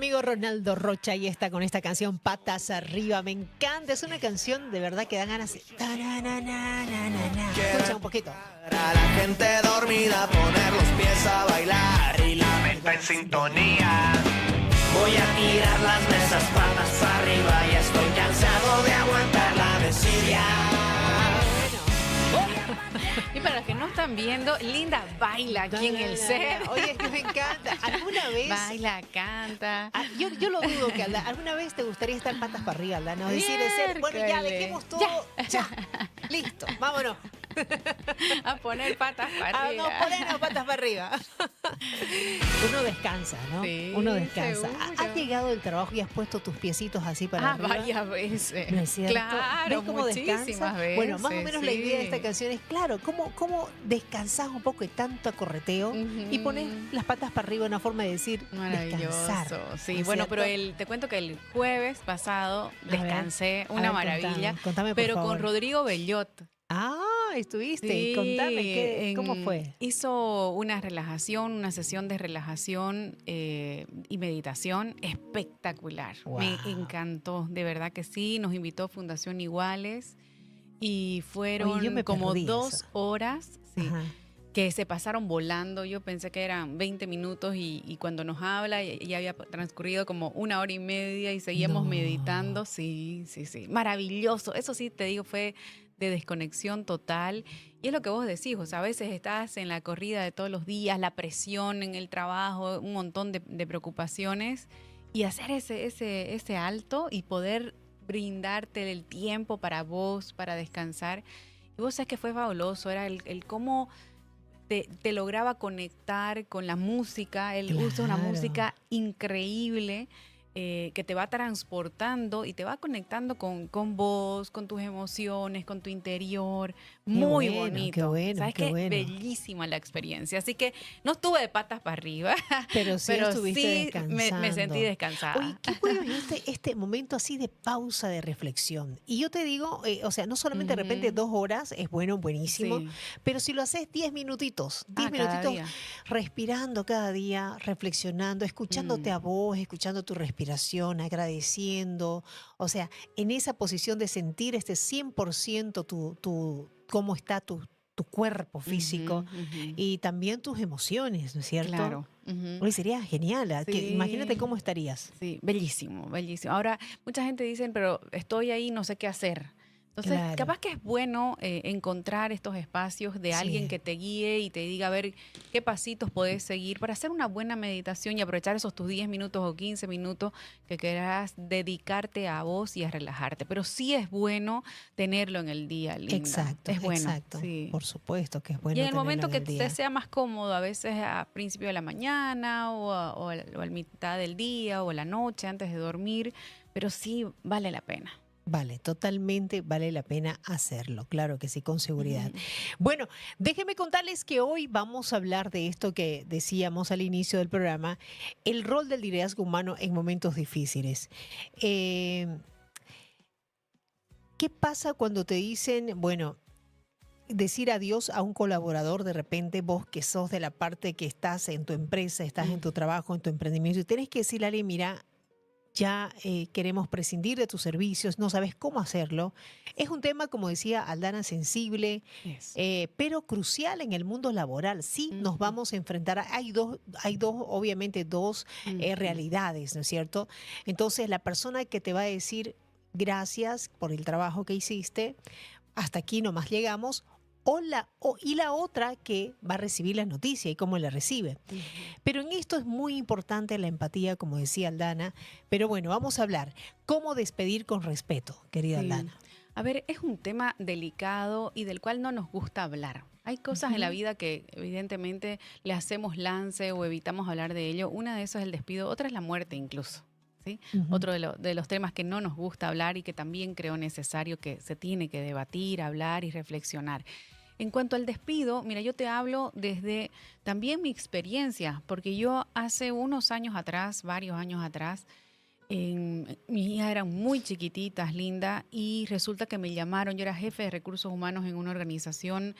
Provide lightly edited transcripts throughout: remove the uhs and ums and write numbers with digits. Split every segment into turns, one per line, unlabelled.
amigo Ronaldo Rocha y está con esta canción Patas Arriba. Me encanta, es una canción de verdad que da ganas de... Escucha un poquito.
A la gente dormida poner los pies a bailar y la mente en sintonía. Voy a tirar las mesas patas arriba y estoy cansado de aguantar la desidia.
Y para los que no están viendo, Linda baila aquí en el set.
Oye, es que me encanta. ¿Alguna vez?
Baila, canta.
Yo lo dudo que ¿alguna vez te gustaría estar patas para arriba, Aldana? Decir, bueno, ya
Miércoles.
dejemos todo, ya. Listo, vámonos.
A poner patas para arriba.
No, ponernos patas para arriba. Uno descansa, ¿no?
Sí,
Uno descansa.
seguro.
¿Has llegado del trabajo y has puesto tus piecitos así para arriba?
Varias veces.
¿No es cierto?
Claro,
¿Ves cómo
muchísimas
descansa?
veces.
Bueno, más o menos la idea de esta
sí.
canción es, claro, cómo descansás un poco de tanto acorreteo y pones las patas para arriba, una forma de decir descansar.
Maravilloso. Sí,
¿no es
bueno,
cierto?
pero te cuento que el jueves pasado
ver,
descansé,
a
una
ver,
maravilla.
contame, por
pero
favor.
con Rodrigo Bellot.
Estuviste.
Sí,
Contame, ¿cómo fue?
Hizo una sesión de relajación y meditación espectacular.
Wow.
Me encantó, de verdad que sí. Nos invitó Fundación Iguales y fueron
Oye, yo me
como
perdí
2
eso.
horas. Sí,
Ajá.
que se pasaron volando. Yo pensé que eran 20 minutos y cuando nos habla ya había transcurrido como 1 hora y media y seguíamos
No.
meditando. Sí, sí, sí. Maravilloso. Eso sí, te digo, fue de desconexión total. Y es lo que vos decís, o sea, a veces estás en la corrida de todos los días, la presión en el trabajo, un montón de preocupaciones y hacer ese alto y poder brindarte el tiempo para vos, para descansar. Y vos sabés que fue fabuloso, era el cómo te lograba conectar con la música. Él usa una
Claro.
música increíble que te va transportando y te va conectando con vos, con tus emociones, con tu interior. Muy
bueno,
bonito.
qué bueno,
¿Sabes
qué
qué?
bueno.
Bellísima la experiencia. Así que no estuve de patas para arriba,
Pero sí estuviste
sí
descansando.
me sentí descansada.
Oye, qué bueno es este momento así de pausa, de reflexión. Y yo te digo, o sea, no solamente de repente 2 horas es bueno, buenísimo,
Sí.
pero si lo haces 10 minutitos, 10
Cada
minutitos
día.
respirando cada día, reflexionando, escuchándote a vos, escuchando tu respiración, agradeciendo, o sea, en esa posición de sentir 100% cómo está tu cuerpo físico
Ujú.
y también tus emociones, ¿no es cierto?
Claro. Ujú.
Hoy sería genial. Imagínate
Sí.
cómo estarías.
Sí, bellísimo, bellísimo. Ahora, mucha gente dice, pero estoy ahí, no sé qué hacer. Entonces,
Claro.
capaz que es bueno encontrar estos espacios de alguien
Sí.
que te guíe y te diga, a ver, qué pasitos podés seguir para hacer una buena meditación y aprovechar esos tus 10 minutos o 15 minutos que quieras dedicarte a vos y a relajarte. Pero sí es bueno tenerlo en el día, Linda.
Exacto,
Es bueno.
exacto.
Sí.
Por supuesto que es bueno.
Y en el
tenerlo
momento
en
que
el
te
día.
sea más cómodo, a veces a principio de la mañana o a mitad del día o a la noche antes de dormir, pero sí vale la pena.
Vale, totalmente vale la pena hacerlo, claro que sí, con seguridad. Bueno, déjenme contarles que hoy vamos a hablar de esto que decíamos al inicio del programa, el rol del liderazgo humano en momentos difíciles. ¿Qué pasa cuando te dicen, bueno, decir adiós a un colaborador de repente, vos que sos de la parte que estás en tu empresa, estás en tu trabajo, en tu emprendimiento, y tenés que decirle a alguien, mira, ya queremos prescindir de tus servicios, no sabes cómo hacerlo. Es un tema, como decía Aldana, sensible,
Eso.
pero crucial en el mundo laboral. Sí, nos vamos a enfrentar, obviamente dos realidades, ¿no es cierto? Entonces, la persona que te va a decir gracias por el trabajo que hiciste, hasta aquí nomás llegamos, y la otra que va a recibir la noticia y cómo la recibe. Pero en esto es muy importante la empatía, como decía Aldana. Pero bueno, vamos a hablar. ¿Cómo despedir con respeto, querida
Sí.
Aldana?
A ver, es un tema delicado y del cual no nos gusta hablar. Hay cosas en la vida que evidentemente le hacemos lance o evitamos hablar de ello. Una de esas es el despido, otra es la muerte incluso. ¿Sí? Otro de los temas que no nos gusta hablar y que también creo necesario que se tiene que debatir, hablar y reflexionar. En cuanto al despido, mira, yo te hablo desde también mi experiencia, porque yo hace unos años atrás, varios años atrás, mis hijas eran muy chiquititas, Linda, y resulta que me llamaron. Yo era jefe de recursos humanos en una organización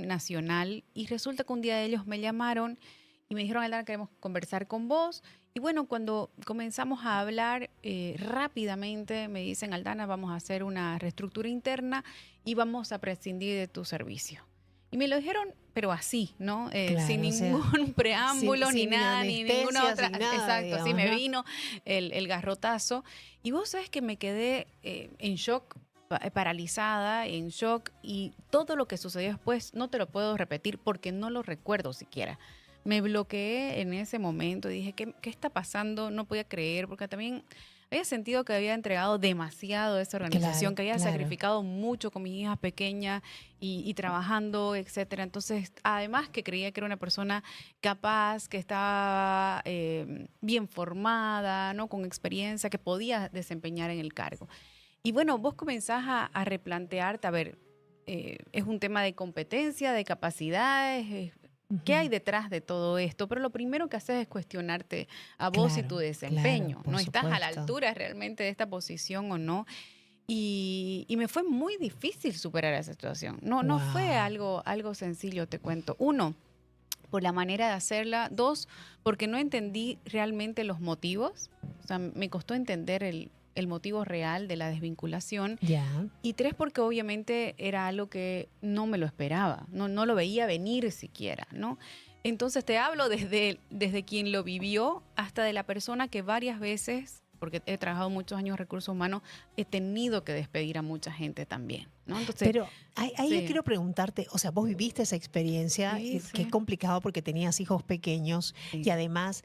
nacional, y resulta que un día ellos me llamaron y me dijeron, Aldana, queremos conversar con vos Y bueno, cuando comenzamos a hablar rápidamente, me dicen, Aldana, vamos a hacer una reestructura interna y vamos a prescindir de tu servicio. Y me lo dijeron, pero así, ¿no? Sin
Claro, o sea,
ningún preámbulo, ni
sin
nada, ni ninguna
anestesia,
otra.
sin nada,
Exacto, así
digamos,
me
¿no?
vino el garrotazo. Y vos sabés que me quedé en shock, paralizada, en shock. Y todo lo que sucedió después no te lo puedo repetir porque no lo recuerdo siquiera. Me bloqueé en ese momento y dije, ¿qué está pasando? No podía creer, porque también había sentido que había entregado demasiado a esa organización,
Claro,
que había
claro.
sacrificado mucho con mis hijas pequeñas y trabajando, etcétera. Entonces, además que creía que era una persona capaz, que estaba bien formada, ¿no? Con experiencia, que podía desempeñar en el cargo. Y bueno, vos comenzás a replantearte, a ver, es un tema de competencia, de capacidades, ¿qué hay
Ujú.
detrás de todo esto? Pero lo primero que haces es cuestionarte a vos y tu
Claro,
desempeño.
claro, por
¿No estás a la
supuesto.
altura realmente de esta posición o no? Y me fue muy difícil superar esa situación. No fue
Wow.
algo sencillo, te cuento. Uno, por la manera de hacerla. Dos, porque no entendí realmente los motivos. O sea, me costó entender el motivo real de la desvinculación.
Ya.
Y tres, porque obviamente era algo que no me lo esperaba, no lo veía venir siquiera, ¿no? Entonces te hablo desde quien lo vivió hasta de la persona que varias veces, porque he trabajado muchos años en recursos humanos, he tenido que despedir a mucha gente también, ¿no? Entonces,
Pero ahí yo
sí,
quiero preguntarte, o sea, vos viviste esa experiencia,
sí,
qué
sí,
complicado porque tenías hijos pequeños y
sí,
además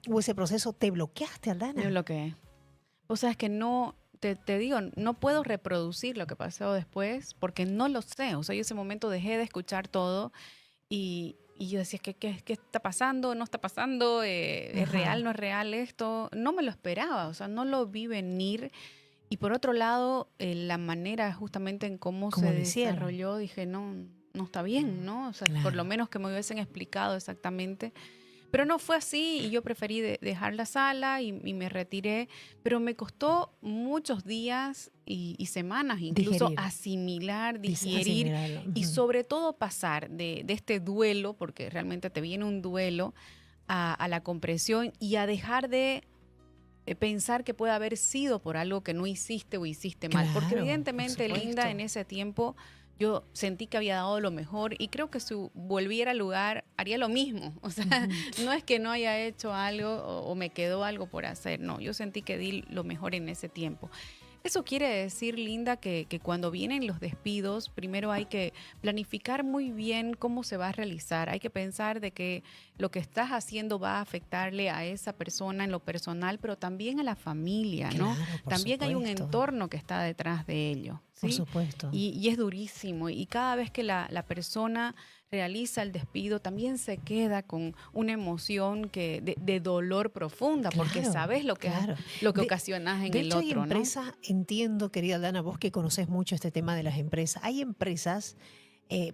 hubo ese proceso, te bloqueaste,
me
Aldana.
bloqueé. O sea, es que no, te digo, no puedo reproducir lo que pasó después porque no lo sé. O sea, yo en ese momento dejé de escuchar todo y yo decía, ¿qué está pasando? ¿No está pasando? ¿Es real?
Ajá,
¿No es real esto? No me lo esperaba, o sea, no lo vi venir. Y por otro lado, la manera justamente en cómo se
¿cómo lo hicieron?
desarrolló, dije, no está bien, ¿no? O sea, por lo
Claro,
menos que me hubiesen explicado exactamente. Pero no fue así y yo preferí dejar la sala y me retiré, pero me costó muchos días y semanas incluso
digerir,
asimilar, digerir
asimilarlo.
y
Ujú.
sobre todo pasar de este duelo, porque realmente te viene un duelo, a la comprensión y a dejar de pensar que puede haber sido por algo que no hiciste o hiciste mal. Porque
Claro, por
evidentemente, Linda, en
supuesto.
ese tiempo yo sentí que había dado lo mejor y creo que si volviera al lugar haría lo mismo. O sea,
Ujú.
no es que no haya hecho algo o me quedó algo por hacer, no, yo sentí que di lo mejor en ese tiempo. Eso quiere decir, Linda, que cuando vienen los despidos, primero hay que planificar muy bien cómo se va a realizar. Hay que pensar de que lo que estás haciendo va a afectarle a esa persona en lo personal, pero también a la familia, ¿no?
Claro, por
También hay un
supuesto,
entorno que está detrás de ello,
por
¿sí?
supuesto.
Y es durísimo. Y cada vez que la persona realiza el despido, también se queda con una emoción de dolor profunda, porque
Claro,
sabes
claro.
lo que
De,
ocasionas en
de
el
hecho, hay
otro, ¿no?
empresas, entiendo, querida Aldana, vos que conoces mucho este tema de las empresas, hay empresas,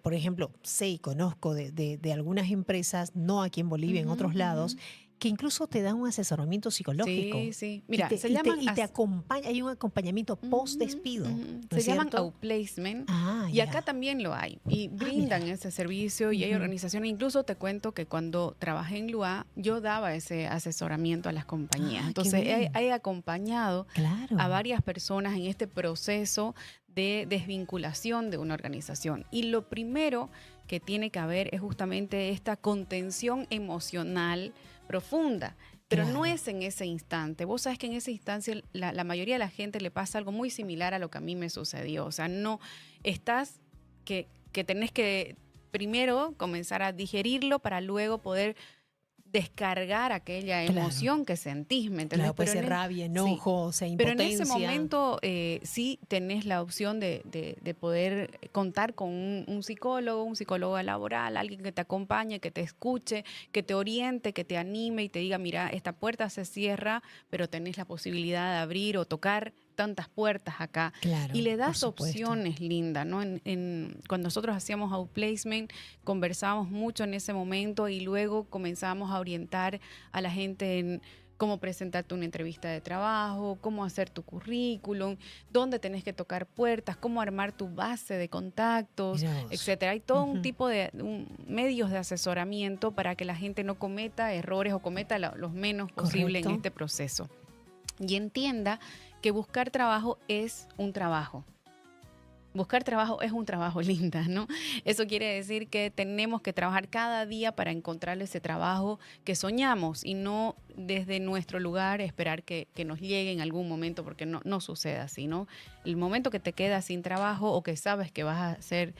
por ejemplo, sé y conozco de algunas empresas, no aquí en Bolivia, en
Ujú,
otros
ujú.
lados, que incluso te dan un asesoramiento
Sí,
psicológico
sí.
y
Mira,
te,
se
y te,
llaman
y te acompaña, hay un acompañamiento post
ujú,
despido,
ujú.
¿no
Se
es
llaman
cierto?
outplacement
Ah,
y acá
ya.
también lo hay y
Ah,
brindan
mira.
ese servicio y hay
Ujú.
organizaciones, incluso te cuento que cuando trabajé en Lua, yo daba ese asesoramiento a las compañías.
Ah, qué
Entonces
bien.
he acompañado a
Claro,
varias personas en este proceso de desvinculación de una organización. Y lo primero que tiene que haber es justamente esta contención emocional profunda. Pero no
claro.
es en ese instante. Vos sabés que en ese instante la mayoría de la gente le pasa algo muy similar a lo que a mí me sucedió. O sea, no estás que tenés que primero comenzar a digerirlo para luego poder descargar aquella
Claro.
emoción que sentís, ¿me entendés?
Claro, puede ser rabia,
Sí.
enojo, o sea,
Pero en ese
impotencia.
momento sí tenés la opción de poder contar con un psicólogo laboral, alguien que te acompañe, que te escuche, que te oriente, que te anime y te diga, mira, esta puerta se cierra, pero tenés la posibilidad de abrir o tocar tantas puertas acá. Y
Claro,
le
por
das
supuesto.
opciones, Linda, ¿no? Cuando nosotros hacíamos outplacement, conversábamos mucho en ese momento y luego comenzábamos a orientar a la gente en cómo presentarte una entrevista de trabajo, cómo hacer tu currículum, dónde tenés que tocar puertas, cómo armar tu base de contactos,
Mira vos.
etcétera. Hay todo un
Ujú.
tipo de medios de asesoramiento para que la gente no cometa errores o cometa los menos posible en
Correcto.
este proceso. Y entienda que buscar trabajo es un trabajo. Buscar trabajo es un trabajo, Linda, ¿no? Eso quiere decir que tenemos que trabajar cada día para encontrar ese trabajo que soñamos y no desde nuestro lugar esperar que nos llegue en algún momento, porque no sucede así, ¿no? El momento que te quedas sin trabajo o que sabes que vas a hacer,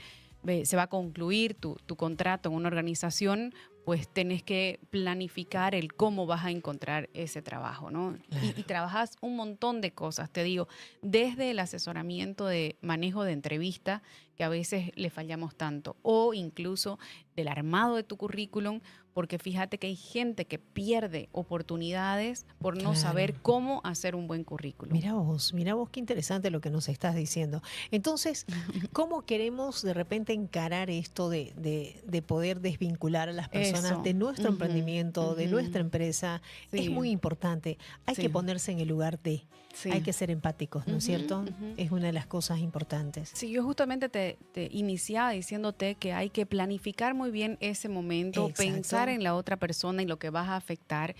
se va a concluir tu contrato en una organización, pues tenés que planificar el cómo vas a encontrar ese trabajo, ¿no?
Claro.
Y trabajas un montón de cosas, te digo, desde el asesoramiento de manejo de entrevista, que a veces le fallamos tanto, o incluso del armado de tu currículum, porque fíjate que hay gente que pierde oportunidades por no
Claro.
saber cómo hacer un buen currículum.
Mira vos qué interesante lo que nos estás diciendo. Entonces, ¿cómo queremos de repente encarar esto de poder desvincular a las personas
Eso.
de nuestro
Ujú,
emprendimiento, de nuestra
ujú.
empresa? Es
Sí.
muy importante. Hay
Sí.
que ponerse en el lugar de,
Sí.
hay que ser empáticos, ¿no es
Ujú,
cierto?
ujú.
Es una de las cosas importantes.
Sí, yo justamente te iniciaba diciéndote que hay que planificar muy bien ese momento,
Exacto.
pensar en la otra persona y lo que vas a afectar.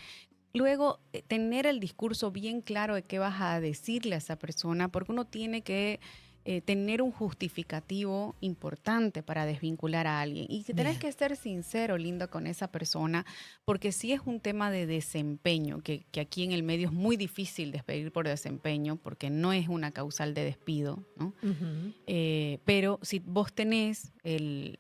Luego, tener el discurso bien claro de qué vas a decirle a esa persona, porque uno tiene que tener un justificativo importante para desvincular a alguien. Y que tenés
Bien.
que ser sincero, Linda, con esa persona, porque si es un tema de desempeño, que aquí en el medio es muy difícil despedir por desempeño, porque no es una causal de despido, ¿no?
Ujú.
Pero si vos tenés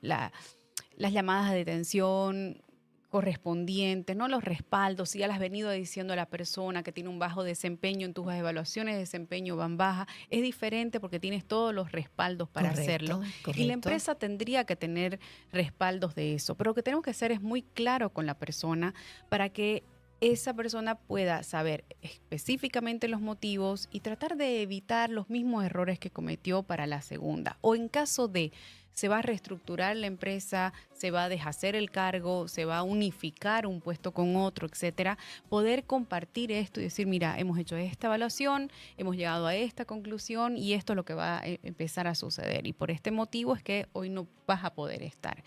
las llamadas de detención correspondientes, ¿no? Los respaldos, si ya le has venido diciendo a la persona que tiene un bajo desempeño, en tus evaluaciones de desempeño van bajas, es diferente porque tienes todos los respaldos para hacerlo. Y la
Correcto.
empresa tendría que tener respaldos de eso. Pero lo que tenemos que hacer es muy claro con la persona para que esa persona pueda saber específicamente los motivos y tratar de evitar los mismos errores que cometió para la segunda. O en caso de se va a reestructurar la empresa, se va a deshacer el cargo, se va a unificar un puesto con otro, etcétera, poder compartir esto y decir, mira, hemos hecho esta evaluación, hemos llegado a esta conclusión y esto es lo que va a empezar a suceder. Y por este motivo es que hoy no vas a poder estar.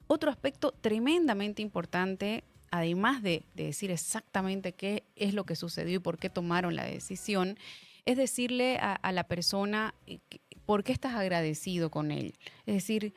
Otro aspecto tremendamente importante, además de decir exactamente qué es lo que sucedió y por qué tomaron la decisión, es decirle a la persona por qué estás agradecido con él. Es decir,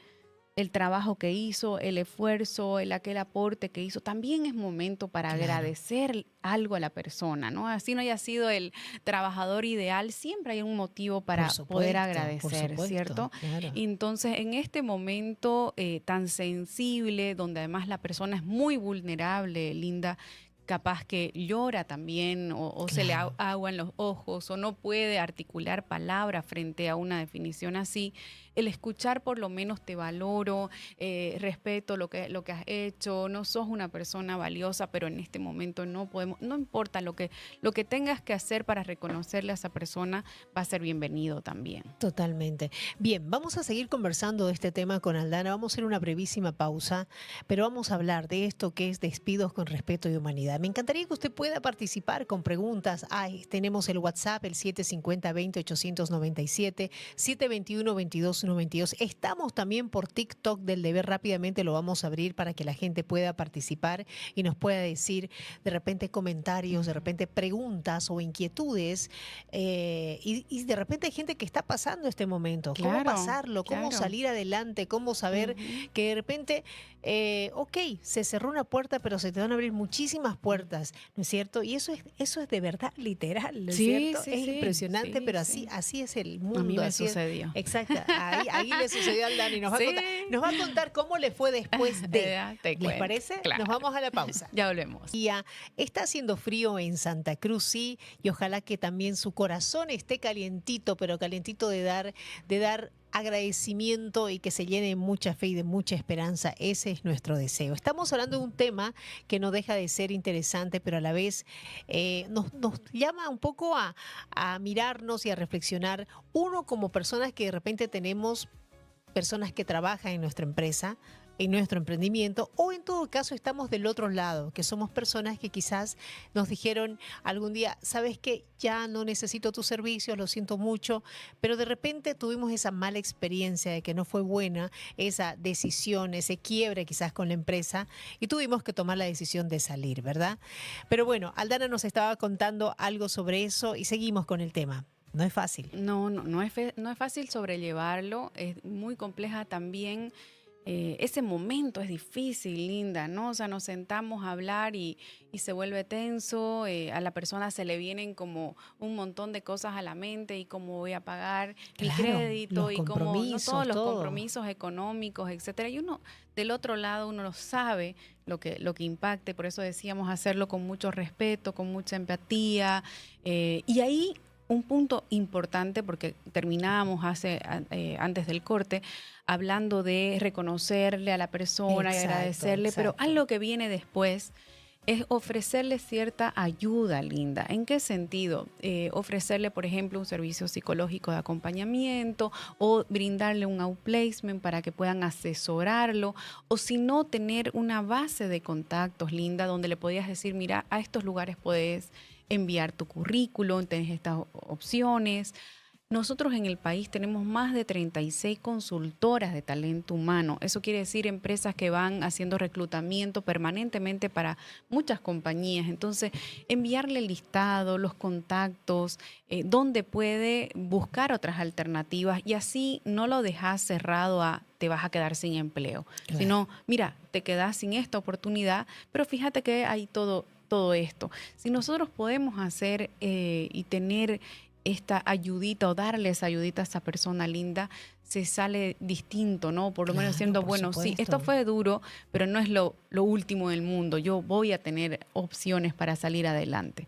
el trabajo que hizo, el esfuerzo, aquel aporte que hizo. También es momento para
Claro.
agradecer algo a la persona, ¿no? Así no haya sido el trabajador ideal, siempre hay un motivo para poder agradecer, ¿cierto?
Claro.
Entonces, en este momento tan sensible, donde además la persona es muy vulnerable, Linda, capaz que llora también o se le
Claro.
agua en los ojos o no puede articular palabras frente a una definición así, el escuchar por lo menos te valoro, respeto lo que has hecho, no sos una persona valiosa, pero en este momento no podemos, no importa lo que tengas que hacer para reconocerle a esa persona, va a ser bienvenido también.
Totalmente. Bien, vamos a seguir conversando de este tema con Aldana. Vamos a hacer una brevísima pausa, pero vamos a hablar de esto que es despidos con respeto y humanidad. Me encantaría que usted pueda participar con preguntas. Tenemos el WhatsApp, el 750-20-897, 721-2292. Estamos también por TikTok del Deber. Rápidamente lo vamos a abrir para que la gente pueda participar y nos pueda decir de repente comentarios, de repente preguntas o inquietudes. Y de repente hay gente que está pasando este momento. ¿Cómo
Claro,
pasarlo? ¿Cómo
claro.
salir adelante? ¿Cómo saber que de repente, ok, se cerró una puerta, pero se te van a abrir muchísimas puertas, ¿no es cierto? Y eso es de verdad literal, ¿no es
Sí,
cierto?
sí,
es
sí,
impresionante,
sí,
pero
sí.
así es el mundo.
A mí me
así es.
sucedió.
Exacto, ahí le sucedió al Dani. Nos va,
Sí.
nos va a contar cómo le fue después de.
Te
¿Les
cuento,
parece?
claro.
Nos vamos a la pausa.
Ya volvemos.
Está haciendo frío en Santa Cruz, sí, y ojalá que también su corazón esté calientito, pero calientito de dar agradecimiento y que se llene de mucha fe y de mucha esperanza. Ese es nuestro deseo. Estamos hablando de un tema que no deja de ser interesante, pero a la vez nos llama un poco a mirarnos y a reflexionar. Uno, como personas que de repente tenemos personas que trabajan en nuestra empresa, en nuestro emprendimiento, o en todo caso estamos del otro lado, que somos personas que quizás nos dijeron algún día, sabes que ya no necesito tus servicios, lo siento mucho, pero de repente tuvimos esa mala experiencia de que no fue buena, esa decisión, ese quiebre quizás con la empresa, y tuvimos que tomar la decisión de salir, ¿verdad? Pero bueno, Aldana nos estaba contando algo sobre eso y seguimos con el tema. No es fácil.
No es fácil sobrellevarlo, es muy compleja también. Ese momento es difícil, Linda, ¿no? O sea, nos sentamos a hablar y se vuelve tenso, a la persona se le vienen como un montón de cosas a la mente y cómo voy a pagar mi
Claro,
crédito
los
y cómo, no
compromisos,
todos los
todo.
compromisos económicos, etcétera. Y uno, del otro lado, uno lo sabe lo que impacte, por eso decíamos hacerlo con mucho respeto, con mucha empatía, y ahí un punto importante, porque terminábamos antes del corte, hablando de reconocerle a la persona y
Exacto,
agradecerle, pero
exacto.
algo que viene después es ofrecerle cierta ayuda, Linda. ¿En qué sentido? Ofrecerle, por ejemplo, un servicio psicológico de acompañamiento o brindarle un outplacement para que puedan asesorarlo, o si no, tener una base de contactos, Linda, donde le podías decir, mira, a estos lugares puedes enviar tu currículum, tenés estas opciones. Nosotros en el país tenemos más de 36 consultoras de talento humano. Eso quiere decir empresas que van haciendo reclutamiento permanentemente para muchas compañías. Entonces, enviarle el listado, los contactos, dónde puede buscar otras alternativas, y así no lo dejas cerrado a te vas a quedar sin empleo,
Claro.
sino, mira, te quedas sin esta oportunidad, pero fíjate que hay todo esto. Si nosotros podemos hacer y tener esta ayudita o darle esa ayudita a esa persona, Linda, se sale distinto, ¿no? Por lo menos
Claro,
diciendo,
por
bueno, sí,
supuesto.
esto fue duro, pero no es lo último del mundo. Yo voy a tener opciones para salir adelante.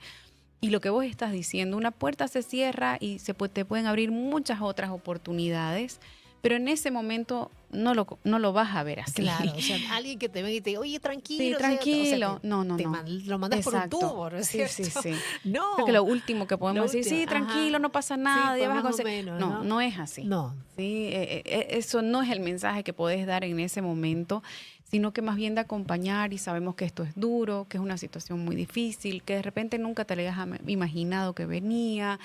Y lo que vos estás diciendo, una puerta se cierra y te pueden abrir muchas otras oportunidades, pero en ese momento no lo vas a ver así.
Claro, o sea, alguien que te venga y te diga, oye,
Sí,
tranquilo.
tranquilo. No.
Lo mandas por un
Exacto.
tubo, ¿no es
Sí.
cierto? No.
Creo que lo último que podemos
Lo
decir, sí,
último,
tranquilo,
ajá.
no pasa
Sí,
nada,
pues
ya vas a
más o
conseguir.
menos,
No,
¿no?
no es así.
No.
Sí, eso no es el mensaje que podés dar en ese momento, sino que más bien de acompañar, y sabemos que esto es duro, que es una situación muy difícil, que de repente nunca te lo habías imaginado que venía,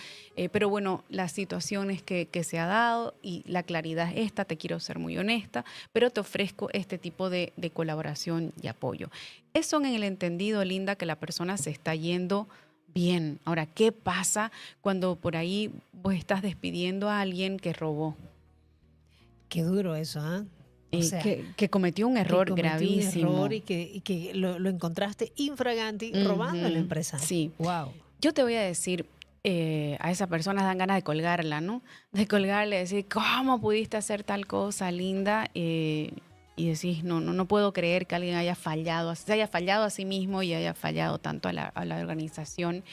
pero bueno, las situaciones que se ha dado y la claridad es esta, te quiero ser muy honesta, pero te ofrezco este tipo de colaboración y apoyo. Eso en el entendido, Linda, que la persona se está yendo bien. Ahora, ¿qué pasa cuando por ahí vos estás despidiendo a alguien que robó?
Qué duro eso, ¿ah? O sea,
Que cometió un error
que cometió
gravísimo.
un error y que lo encontraste infraganti robando en la empresa.
Sí.
Wow.
Yo te voy a decir, a esa persona dan ganas de colgarla, ¿no? De colgarle, decir, ¿cómo pudiste hacer tal cosa, Linda? Y decís, no puedo creer que alguien haya fallado, se haya fallado a sí mismo y haya fallado tanto a la organización.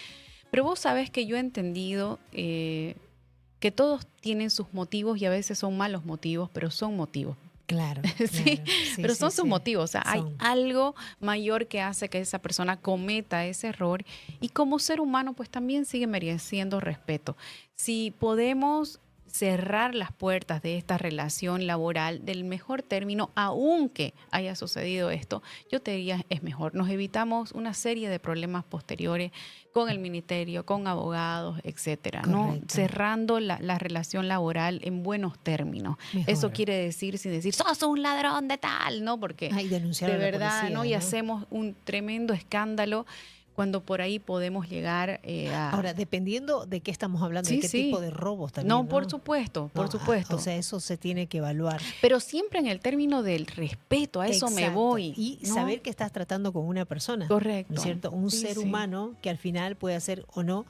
Pero vos sabés que yo he entendido que todos tienen sus motivos, y a veces son malos motivos, pero son motivos.
Claro,
Sí,
claro. Sí,
pero
sí,
son sus
sí.
motivos. O sea, hay
Son.
algo mayor que hace que esa persona cometa ese error, y como ser humano pues también sigue mereciendo respeto. Si podemos cerrar las puertas de esta relación laboral del mejor término, aunque haya sucedido esto, yo te diría es mejor. Nos evitamos una serie de problemas posteriores con el ministerio, con abogados, etcétera, ¿no?
Correcto.
Cerrando la relación laboral en buenos términos.
Mejor.
Eso quiere decir, sin decir, sos un ladrón de tal, ¿no? Porque
Ay, denunciar
de
a la
verdad,
policía,
¿no? Y
¿no?
hacemos un tremendo escándalo cuando por ahí podemos llegar a...
Ahora, dependiendo de qué estamos hablando,
Sí,
de qué
sí.
tipo de robos también.
No,
¿no?
por supuesto, por
No,
supuesto.
O sea, eso se tiene que evaluar.
Pero siempre en el término del respeto, a eso me
Exacto.
voy.
Y
¿no?
saber que estás tratando con una persona.
Correcto.
¿No es cierto? Un
Sí,
ser
sí.
humano que al final puede hacer o no.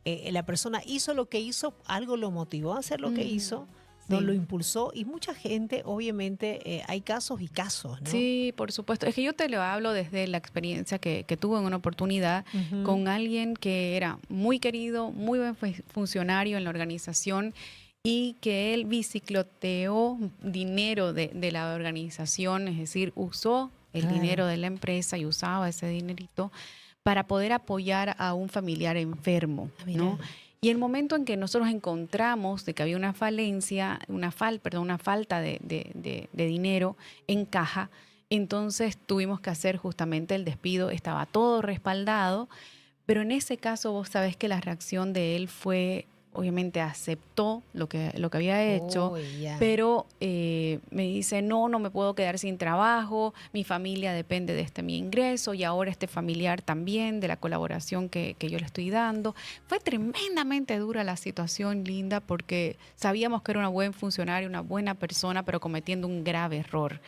La persona hizo lo que hizo, algo lo motivó a hacer lo que hizo, no
Sí.
lo impulsó. Y mucha gente, obviamente, hay casos y casos, ¿no?
Sí, por supuesto. Es que yo te lo hablo desde la experiencia que tuve en una oportunidad
Ujú.
con alguien que era muy querido, muy buen funcionario en la organización, y que él bicicloteó dinero de la organización, es decir, usó el
Claro.
dinero de la empresa y usaba ese dinerito para poder apoyar a un familiar enfermo,
Ah, mira.
¿no? Y el momento en que nosotros encontramos de que había una falencia, una falta de dinero en caja, entonces tuvimos que hacer justamente el despido. Estaba todo respaldado, pero en ese caso vos sabés que la reacción de él fue, obviamente aceptó lo que había hecho, pero me dice, no me puedo quedar sin trabajo, mi familia depende de mi ingreso y ahora este familiar también, de la colaboración que yo le estoy dando. Fue tremendamente dura la situación, Linda, porque sabíamos que era una buen funcionaria, una buena persona, pero cometiendo un grave error.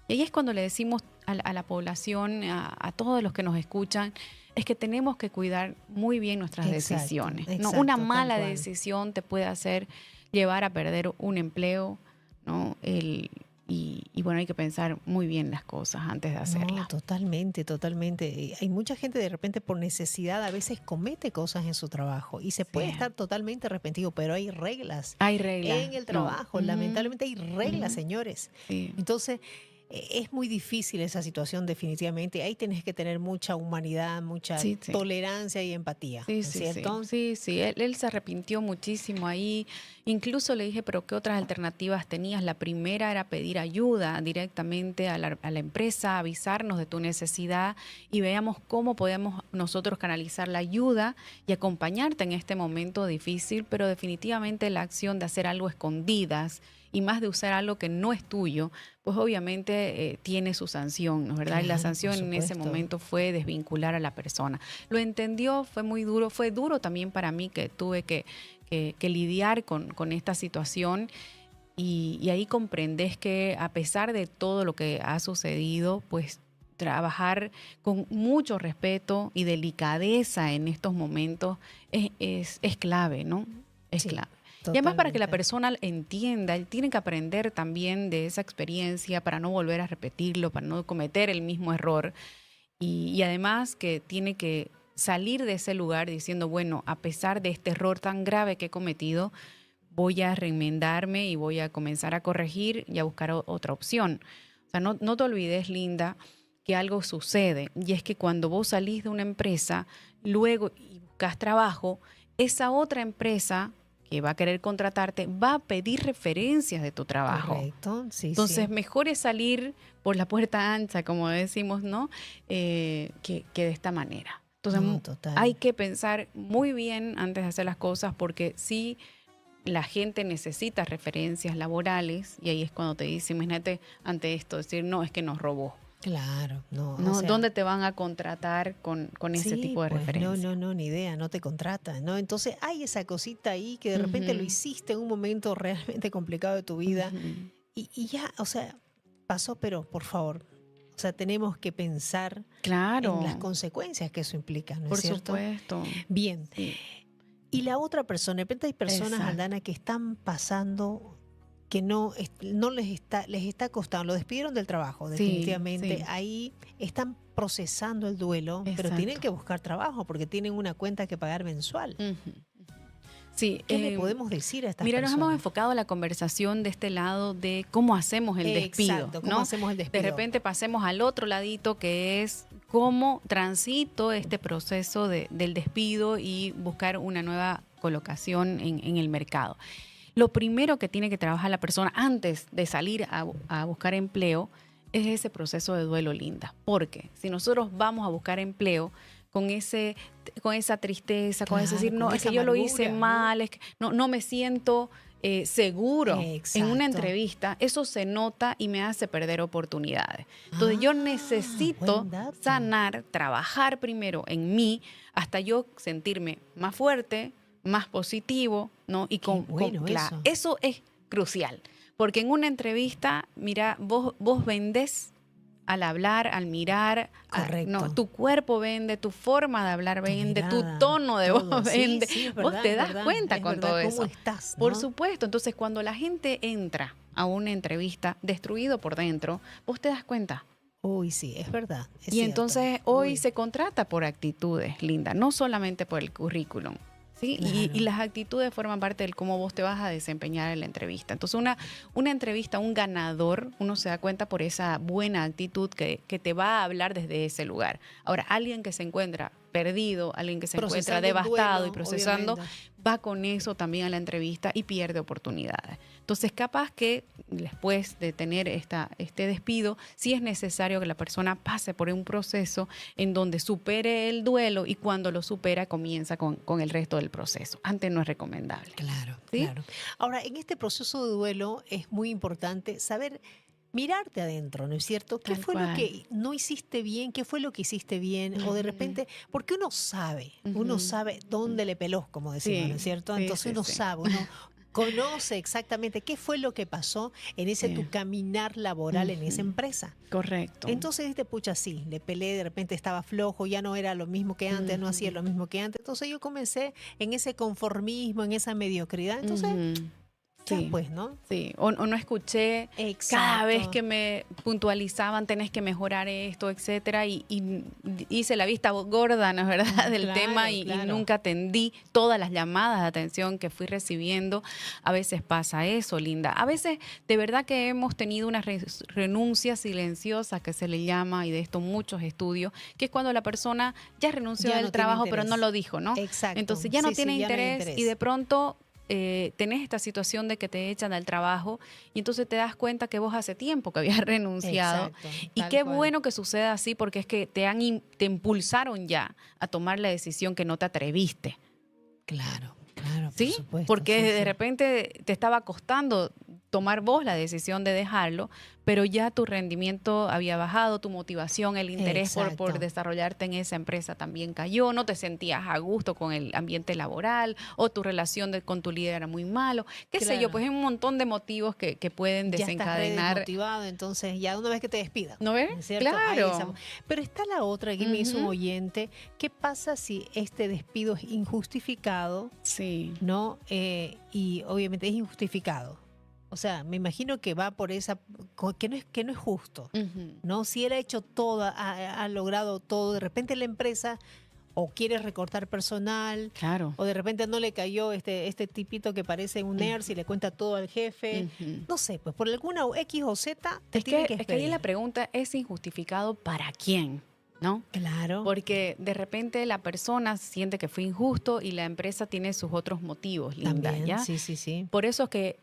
Y ahí es cuando le decimos a la población, a todos los que nos escuchan, es que tenemos que cuidar muy bien nuestras decisiones. ¿No? Una mala decisión te puede hacer llevar a perder un empleo, ¿no? Y bueno, hay que pensar muy bien las cosas antes de hacerlas.
No, totalmente. Hay mucha gente de repente por necesidad a veces comete cosas en su trabajo y se puede estar totalmente arrepentido, pero hay reglas.
Hay reglas.
En el trabajo, lamentablemente hay reglas, señores. Sí. Entonces, es muy difícil esa situación definitivamente. Ahí tienes que tener mucha humanidad, mucha tolerancia y empatía, ¿cierto?
Sí. Él se arrepintió muchísimo ahí. Incluso le dije, pero ¿qué otras alternativas tenías? La primera era pedir ayuda directamente a la empresa, avisarnos de tu necesidad y veamos cómo podemos nosotros canalizar la ayuda y acompañarte en este momento difícil, pero definitivamente la acción de hacer algo escondidas y más de usar algo que no es tuyo, pues obviamente tiene su sanción, ¿no es verdad? Claro, y la sanción en ese momento fue desvincular a la persona. Lo entendió, fue muy duro, fue duro también para mí que tuve que lidiar con esta situación y ahí comprendes que a pesar de todo lo que ha sucedido, pues trabajar con mucho respeto y delicadeza en estos momentos es clave, ¿no? Es clave. Y además para que la persona entienda, él tiene que aprender también de esa experiencia para no volver a repetirlo, para no cometer el mismo error. Y además que tiene que salir de ese lugar diciendo, bueno, a pesar de este error tan grave que he cometido, voy a reenmendarme y voy a comenzar a corregir y a buscar otra opción. O sea, no te olvides, Linda, que algo sucede. Y es que cuando vos salís de una empresa, luego y buscas trabajo, esa otra empresa que va a querer contratarte, va a pedir referencias de tu trabajo.
Correcto, sí.
Entonces, mejor es salir por la puerta ancha, como decimos, ¿no? Que de esta manera. Entonces, hay que pensar muy bien antes de hacer las cosas, porque sí, la gente necesita referencias laborales, y ahí es cuando te dice, imagínate ante esto, decir, no, es que nos robó.
Claro, no.
O sea, ¿dónde te van a contratar con ese tipo de referencias?
No, ni idea, no te contratan, ¿no? Entonces hay esa cosita ahí que de repente lo hiciste en un momento realmente complicado de tu vida y ya, o sea, pasó, pero por favor, o sea, tenemos que pensar en las consecuencias que eso implica, ¿no es cierto?
Por supuesto.
Bien. Sí. Y la otra persona, de repente hay personas, Aldana, que están pasando que no les está costando, lo despidieron del trabajo, definitivamente. Ahí están procesando el duelo, pero tienen que buscar trabajo porque tienen una cuenta que pagar mensual. Sí, ¿qué le podemos decir a estas personas?
Nos hemos enfocado la conversación de este lado de cómo hacemos el despido.
Exacto, cómo hacemos el despido.
De repente pasemos al otro ladito, que es cómo transito este proceso del despido y buscar una nueva colocación en el mercado. Lo primero que tiene que trabajar la persona antes de salir a buscar empleo es ese proceso de duelo, Linda. Porque si nosotros vamos a buscar empleo con esa tristeza, con ese decir, no, es que yo lo hice mal, es que no me siento seguro en una entrevista, eso se nota y me hace perder oportunidades. Entonces yo necesito sanar, trabajar primero en mí hasta yo sentirme más fuerte, más positivo, ¿no? Y eso es crucial, porque en una entrevista, mira, vos vendés al hablar, al mirar, tu cuerpo vende, tu forma de hablar vende, tu tono de voz vende. Sí, vos te das cuenta con todo eso.
¿Cómo estás, no?
Por supuesto. Entonces, cuando la gente entra a una entrevista destruido por dentro, vos te das cuenta.
Uy, sí, es verdad. Es
y
cierto.
Entonces, hoy se contrata por actitudes, Linda, no solamente por el currículum. ¿Sí? Claro. Y las actitudes forman parte de cómo vos te vas a desempeñar en la entrevista. Entonces, una entrevista, un ganador, uno se da cuenta por esa buena actitud que te va a hablar desde ese lugar. Ahora, alguien que se encuentra perdido, alguien que se encuentra devastado y procesando, va con eso también a la entrevista y pierde oportunidades. Entonces, capaz que después de tener este despido, sí es necesario que la persona pase por un proceso en donde supere el duelo y cuando lo supera comienza con el resto del proceso. Antes no es recomendable.
Claro,
¿Sí?
claro. Ahora, en este proceso de duelo es muy importante saber mirarte adentro, ¿no es cierto? ¿Qué
Tal
fue lo
cual.
que no hiciste bien? ¿Qué fue lo que hiciste bien? O de repente, porque uno sabe dónde le peló, como decimos, ¿no
Sí,
es cierto?
sí,
Entonces
sí,
uno
sí.
sabe, uno conoce exactamente qué fue lo que pasó en ese
Sí.
tu caminar laboral en esa
Ujú.
empresa.
Correcto.
Entonces este pucha sí, le peleé, de repente estaba flojo, ya no era lo mismo que antes, no hacía
Ujú.
lo mismo que antes. Entonces yo comencé en ese conformismo, en esa mediocridad. Entonces,
Ujú.
ya
Sí,
pues, ¿no?
sí. O no escuché cada vez
Exacto.
que me puntualizaban, tenés que mejorar esto, etcétera, y hice la vista gorda, ¿no es verdad?, del tema
Claro,
y
claro.
nunca atendí todas las llamadas de atención que fui recibiendo. A veces pasa eso, Linda. A veces, de verdad que hemos tenido una renuncia silenciosa, que se le llama, y de esto muchos estudios, que es cuando la persona ya renunció
Ya
del
no tiene
trabajo, pero no
interés.
lo dijo, ¿no?
Exacto.
Entonces ya no
Sí,
tiene
sí, ya no hay
interés y de
interés.
pronto tenés esta situación de que te echan del trabajo y entonces te das cuenta que vos hace tiempo que habías renunciado.
Exacto.
Y
Tal
qué
cual.
bueno que suceda así porque es que te impulsaron ya a tomar la decisión que no te atreviste,
Claro, claro, por
¿sí?
supuesto.
Porque
Sí,
de
sí.
repente te estaba costando tomar vos la decisión de dejarlo, pero ya tu rendimiento había bajado, tu motivación, el interés por
Exacto.
desarrollarte en esa empresa también cayó, no te sentías a gusto con el ambiente laboral o tu relación con tu líder era muy malo, qué sé yo,
Claro.
pues hay un montón de motivos que pueden
Ya estás re
desencadenar.
desmotivado, entonces ya una vez que te despidan,
¿No ves?
¿no es cierto? Hay esa.
Claro.
Pero está la otra que me hizo un
Ujú.
oyente. ¿Qué pasa si este despido es injustificado,
Sí.
no? Y obviamente es injustificado. O sea, me imagino que va por esa, que no es justo,
Ujú.
¿no? Si él ha hecho todo, ha logrado todo, de repente la empresa o quiere recortar personal,
Claro.
o de repente no le cayó este tipito que parece un nerd y le cuenta todo al jefe.
Ujú.
No sé, pues por alguna X o Z te
Es
tienen
que,
que
es que ahí la
despedir.
pregunta es injustificado para quién, ¿no?
Claro,
Porque de repente la persona siente que fue injusto y la empresa tiene sus otros motivos, Linda,
también,
¿ya?
sí, sí, sí.
Por eso es que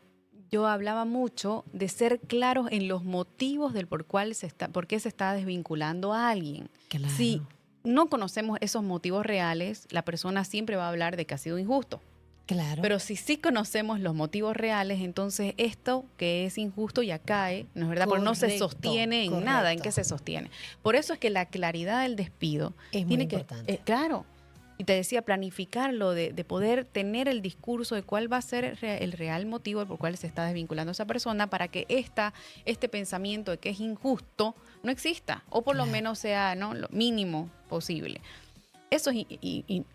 yo hablaba mucho de ser claros en los motivos del por qué se está desvinculando a alguien.
Claro,
Si no conocemos esos motivos reales, la persona siempre va a hablar de que ha sido injusto.
claro.
Pero si sí conocemos los motivos reales, entonces esto que es injusto ya cae, ¿no es verdad? Porque no se
Correcto,
sostiene en nada. ¿En
correcto.
qué se sostiene? Por eso es que la claridad del despido
Es muy
tiene que,
importante.
claro, y te decía, planificarlo, de poder tener el discurso de cuál va a ser el real motivo por cual se está desvinculando a esa persona para que este pensamiento de que es injusto no exista, o por lo
Claro.
menos sea, ¿no?, lo mínimo posible. Eso es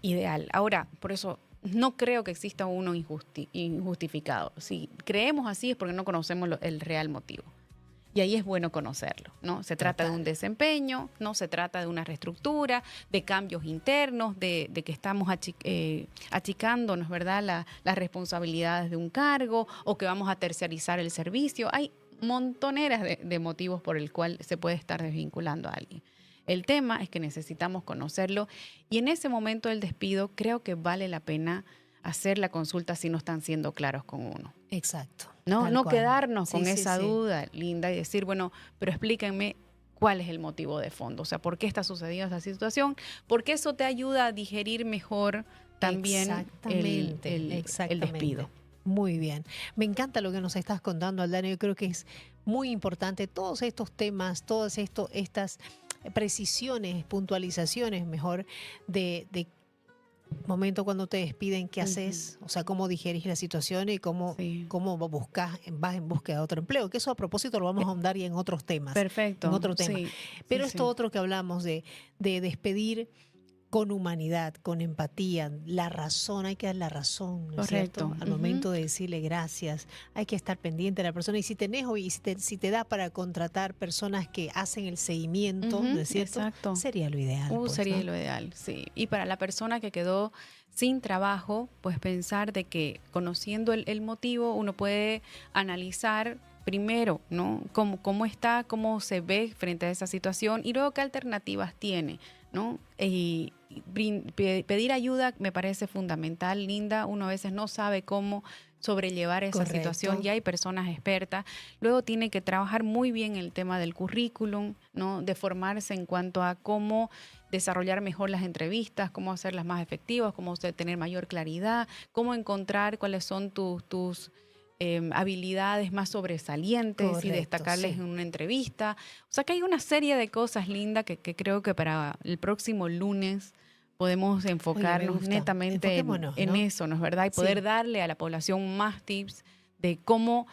ideal. Ahora, por eso no creo que exista uno injustificado. Si creemos así es porque no conocemos el real motivo. Y ahí es bueno conocerlo, ¿no? Se trata de un
Total.
desempeño, no se trata de una reestructura, de cambios internos, de que estamos achicando, ¿no es verdad?, las responsabilidades de un cargo o que vamos a terciarizar el servicio. Hay montoneras de motivos por el cual se puede estar desvinculando a alguien. El tema es que necesitamos conocerlo y en ese momento del despido creo que vale la pena hacer la consulta si no están siendo claros con uno.
Exacto.
No,
tal
no
cual.
quedarnos
Sí,
con
sí,
esa
sí.
duda, Linda, y decir, bueno, pero explíquenme cuál es el motivo de fondo, o sea, por qué está sucediendo esa situación, porque eso te ayuda a digerir mejor también
Exactamente,
el
exactamente.
despido.
Muy bien. Me encanta lo que nos estás contando, Aldana. Yo creo que es muy importante todos estos temas, estas precisiones, puntualizaciones, mejor, de momento cuando te despiden, qué haces, o sea, cómo digerís la situación y
Sí.
cómo vas en búsqueda de otro empleo. Que eso a propósito lo vamos a ahondar ya en otros temas, en
Perfecto,
otro tema.
sí.
Pero
sí,
esto
sí.
otro que hablamos de despedir con humanidad, con empatía, la razón, hay que dar la razón, ¿no es cierto?
Correcto.
Al
Ujú.
momento de decirle gracias, hay que estar pendiente de la persona. Y si tenés hoy, y si te da para contratar personas que hacen el seguimiento, ¿no
Ujú,
es cierto?
exacto.
Sería lo ideal, pues,
Sería
¿no?
lo ideal, sí. Y para la persona que quedó sin trabajo, pues pensar de que conociendo el motivo uno puede analizar primero, ¿no? Cómo está, cómo se ve frente a esa situación y luego qué alternativas tiene, ¿no? Y pedir ayuda me parece fundamental, Linda. Uno a veces no sabe cómo sobrellevar esa
Correcto.
situación. Ya hay personas expertas. Luego tiene que trabajar muy bien el tema del currículum, ¿no? De formarse en cuanto a cómo desarrollar mejor las entrevistas, cómo hacerlas más efectivas, cómo tener mayor claridad, cómo encontrar cuáles son tus habilidades más sobresalientes y
Correcto,
destacarles
sí.
en una entrevista. O sea que hay una serie de cosas, Linda, que creo que para el próximo lunes podemos enfocarnos
gusta.
netamente
Enfoquémonos,
en
¿no?
eso, ¿no es verdad? Y
Sí.
poder darle a la población más tips de cómo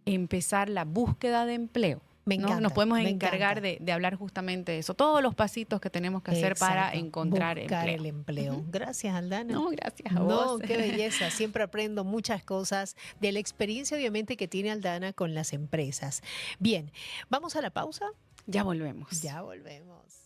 empezar la búsqueda de empleo.
Me
¿no?
encanta,
Nos podemos
me
encargar
encanta.
de hablar justamente de eso, todos los pasitos que tenemos que hacer para
Exacto.
encontrar
Buscar
empleo.
el empleo. Gracias, Aldana.
No, gracias a
No,
vos.
qué belleza. Siempre aprendo muchas cosas de la experiencia, obviamente, que tiene Aldana con las empresas. Bien, ¿vamos a la pausa?
Ya volvemos.
Ya volvemos.